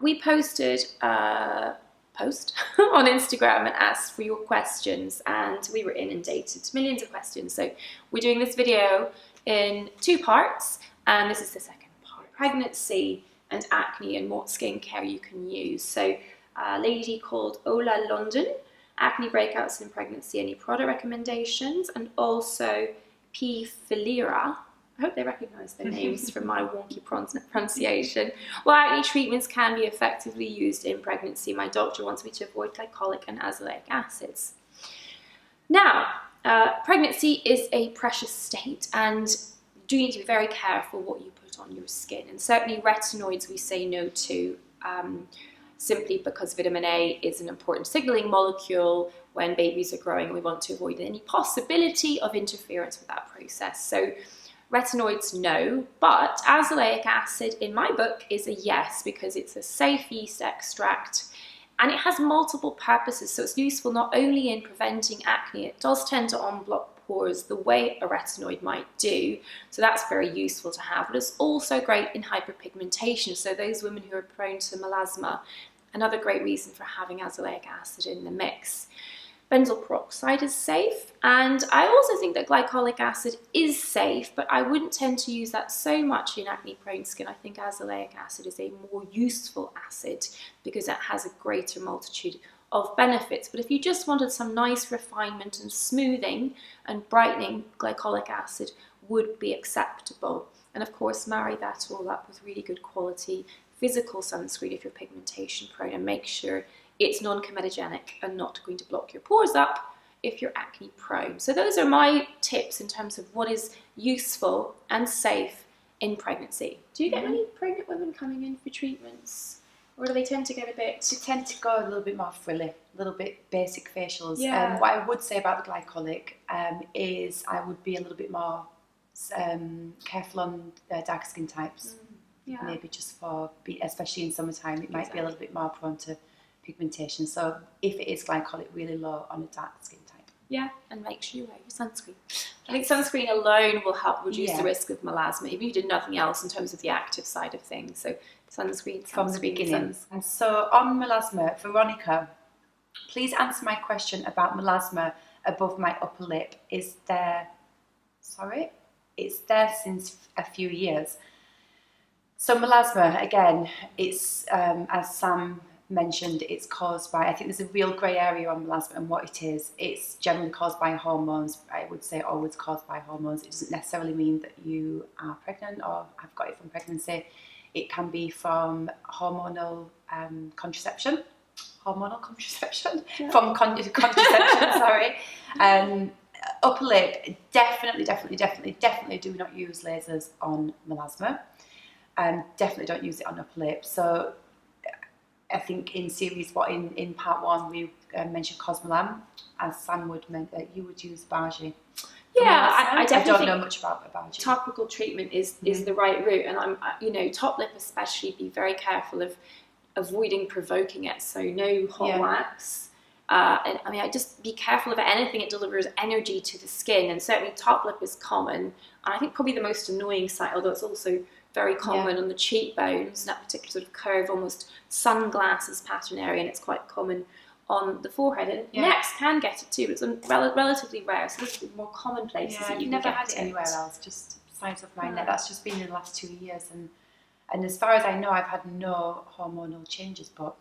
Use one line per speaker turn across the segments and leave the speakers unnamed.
We posted a post on Instagram and asked for your questions, and we were inundated, millions of questions. So we're doing this video in 2 parts, and this is the second part: pregnancy and acne and what skincare you can use. So a lady called Ola London, acne breakouts in pregnancy, any product recommendations, and also P. Filera. I hope they recognise their names from my wonky pronunciation. Well, acne treatments can be effectively used in pregnancy. My doctor wants me to avoid glycolic and azelaic acids. Now, pregnancy is a precious state, and you do need to be very careful what you put on your skin. And certainly retinoids we say no to, simply because vitamin A is an important signaling molecule when babies are growing. We want to avoid any possibility of interference with that process. So retinoids, no, but azelaic acid, in my book, is a yes, because it's a safe yeast extract and it has multiple purposes. So it's useful not only in preventing acne, it does tend to unblock pores the way a retinoid might do. So that's very useful to have, but it's also great in hyperpigmentation. So those women who are prone to melasma, another great reason for having azelaic acid in the mix. Benzoyl peroxide is safe, and I also think that glycolic acid is safe, but I wouldn't tend to use that so much in acne-prone skin. I think azelaic acid is a more useful acid because it has a greater multitude of benefits. But if you just wanted some nice refinement and smoothing and brightening, glycolic acid would be acceptable. And of course, marry that all up with really good quality physical sunscreen if you're pigmentation prone, and make sure it's non-comedogenic and not going to block your pores up if you're acne prone. So those are my tips in terms of what is useful and safe in pregnancy. Do you get many pregnant women coming in for treatments? Or do they tend to get a bit...
They tend to go a little bit more frilly, a little bit basic facials.
Yeah.
What I would say about the glycolic is I would be a little bit more careful on dark skin types.
Yeah.
Maybe just for, especially in summertime, it might be a little bit more prone to pigmentation. So if it is glycolic, really low on a dark skin type.
Yeah, and make sure you wear your sunscreen. I think sunscreen alone will help reduce the risk of melasma, even if you did nothing else in terms of the active side of things. So sunscreen
from the beginning. And so on melasma, Veronica, please answer my question about melasma above my upper lip. It's there since a few years. So melasma, again, it's, as Sam mentioned, it's caused by, I think there's a real grey area on melasma and what it is. It's generally caused by hormones. I would say always caused by hormones. It doesn't necessarily mean that you are pregnant or have got it from pregnancy. It can be from hormonal contraception. From contraception, sorry. Upper lip, definitely do not use lasers on melasma. Definitely don't use it on upper lip. So I think in part 1 we mentioned Cosmolam, as Sam would you would use Bargy.
Yeah, I definitely
don't know much about Bargy.
Topical treatment is the right route, and I'm top lip especially, be very careful of avoiding provoking it. So no hot wax. And I mean, I just be careful of anything it delivers energy to the skin, and certainly top lip is common. And I think probably the most annoying site, although it's also very common on the cheekbones, that particular sort of curve, almost sunglasses pattern area, and it's quite common on the forehead. And necks can get it too, but it's relatively rare, so this is more common places that you
I've
can
never
get
had it anywhere else, just sides of my neck. That's just been in the last 2 years, and as far as I know, I've had no hormonal changes, but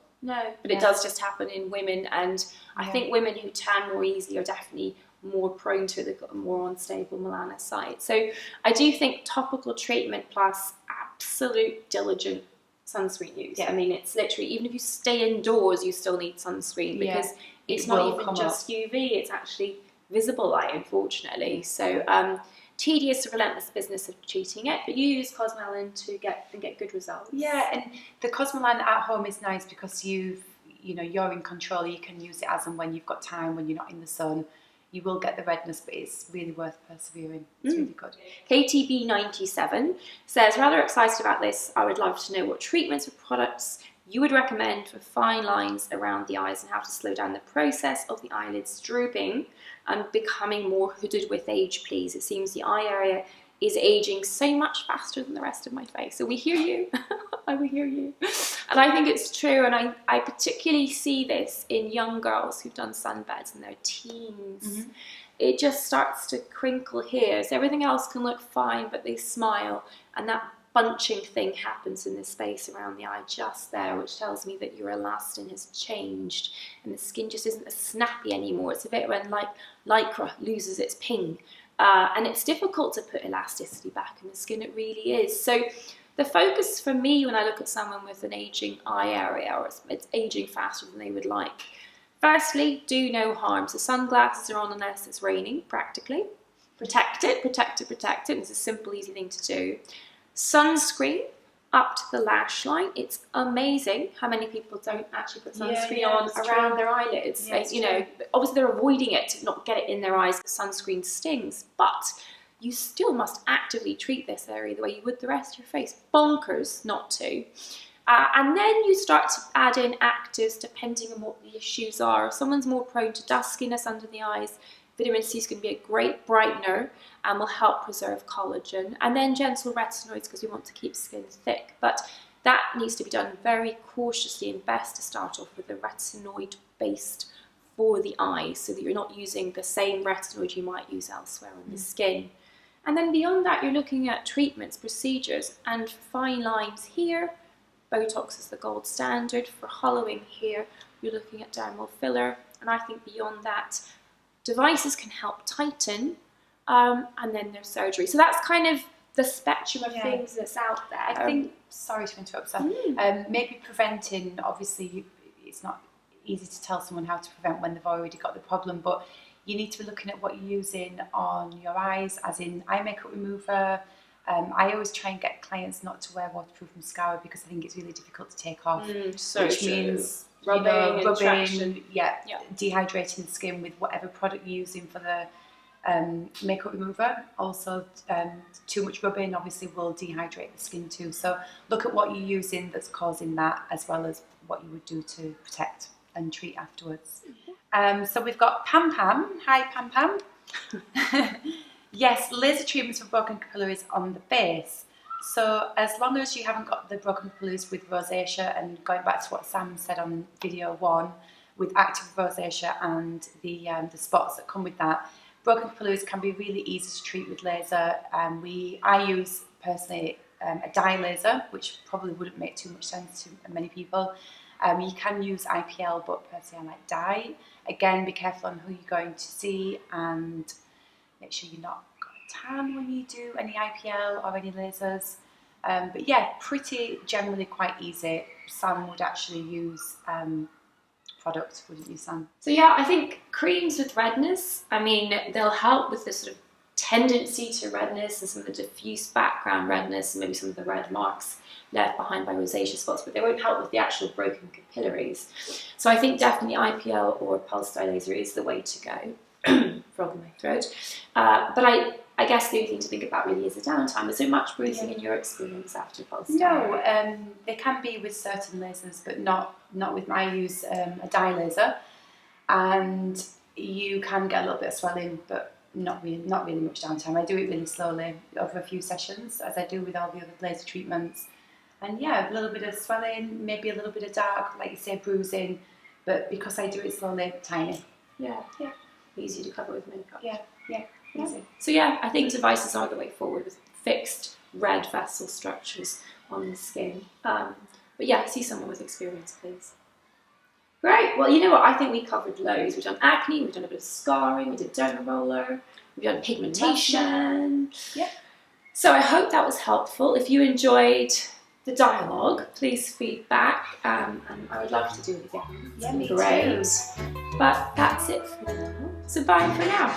it does just happen in women, and I think women who tan more easily are definitely more prone to it. They've got a more unstable melanocyte. So I do think topical treatment plus absolute diligent sunscreen use. I mean, it's literally, even if you stay indoors, you still need sunscreen, because it's not even just UV, it's actually visible light, unfortunately. So tedious, relentless business of treating it, but you use Cosmolan to get good results.
Yeah, and the Cosmolan at home is nice because you're in control. You can use it as and when you've got time, when you're not in the sun. You will get the redness, but it's really worth persevering. It's really good.
KTB97 says, rather excited about this. I would love to know what treatments or products you would recommend for fine lines around the eyes and how to slow down the process of the eyelids drooping and becoming more hooded with age, please. It seems the eye area is aging so much faster than the rest of my face. So we hear you. I will hear you. And I think it's true, and I particularly see this in young girls who've done sunbeds in their teens. It just starts to crinkle here. So everything else can look fine, but they smile, and that bunching thing happens in the space around the eye just there, which tells me that your elastin has changed and the skin just isn't as snappy anymore. It's a bit when like lycra loses its ping. And it's difficult to put elasticity back in the skin, it really is. So the focus for me when I look at someone with an aging eye area, or it's aging faster than they would like, firstly, do no harm. So sunglasses are on unless it's raining, practically. Protect it, protect it, protect it. It's a simple, easy thing to do. Sunscreen up to the lash line. It's amazing how many people don't actually put sunscreen on around their eyelids. You know, obviously they're avoiding it to not get it in their eyes because sunscreen stings, but you still must actively treat this area the way you would the rest of your face. Bonkers not to. And then you start to add in actives depending on what the issues are. If someone's more prone to duskiness under the eyes, vitamin C is going to be a great brightener and will help preserve collagen. And then gentle retinoids because we want to keep skin thick. But that needs to be done very cautiously, and best to start off with a retinoid based for the eyes so that you're not using the same retinoid you might use elsewhere on the skin. And then beyond that, you're looking at treatments, procedures, and fine lines here. Botox is the gold standard. For hollowing here, you're looking at dermal filler. And I think beyond that, devices can help tighten, and then there's surgery. So that's kind of the spectrum of things that's out there.
I think, sorry to interrupt, Sam, maybe preventing, obviously it's not easy to tell someone how to prevent when they've already got the problem, but you need to be looking at what you're using on your eyes, as in eye makeup remover. I always try and get clients not to wear waterproof mascara because I think it's really difficult to take off, which means rubbing, dehydrating the skin with whatever product you're using for the makeup remover. Also, too much rubbing obviously will dehydrate the skin too. So look at what you're using that's causing that, as well as what you would do to protect and treat afterwards. So we've got Pam Pam. Hi Pam Pam. Yes, laser treatments for broken capillaries on the face. So as long as you haven't got the broken capillaries with rosacea, and going back to what Sam said on video 1, with active rosacea and the spots that come with that, broken capillaries can be really easy to treat with laser. I use personally a dye laser, which probably wouldn't make too much sense to many people. You can use IPL, but personally I like dye. Again, be careful on who you're going to see, and make sure you're not got a tan when you do any IPL or any lasers. But yeah, pretty generally quite easy. Sam would actually use product, wouldn't you, Sam?
So yeah, I think creams with redness, I mean, they'll help with the sort of tendency to redness and some of the diffuse background redness and maybe some of the red marks left behind by rosacea spots, but they won't help with the actual broken capillaries. So I think definitely IPL or pulse dye laser is the way to go. Frog in my throat. But I guess the only thing to think about really is the downtime. Is there much bruising in your experience after pulse dye?
No, they can be with certain lasers, but not with my use a dye laser. And you can get a little bit of swelling, but not really much downtime. I do it really slowly over a few sessions, as I do with all the other laser treatments. And yeah, a little bit of swelling, maybe a little bit of dark, like you say, bruising, but because I do it slowly, tiny.
Yeah. Easy to cover with makeup.
Yeah. Easy.
So yeah, I think devices are the way forward with fixed red vessel structures on the skin. But yeah, see someone with experience, please. Great. Well, you know what? I think we covered loads. We've done acne, we've done a bit of scarring, we did derma roller, we've done pigmentation.
Yeah.
So I hope that was helpful. If you enjoyed the dialogue, please feedback, and I would love to do it again.
Yeah, me
Great.
too.
But that's it for now. So bye for now.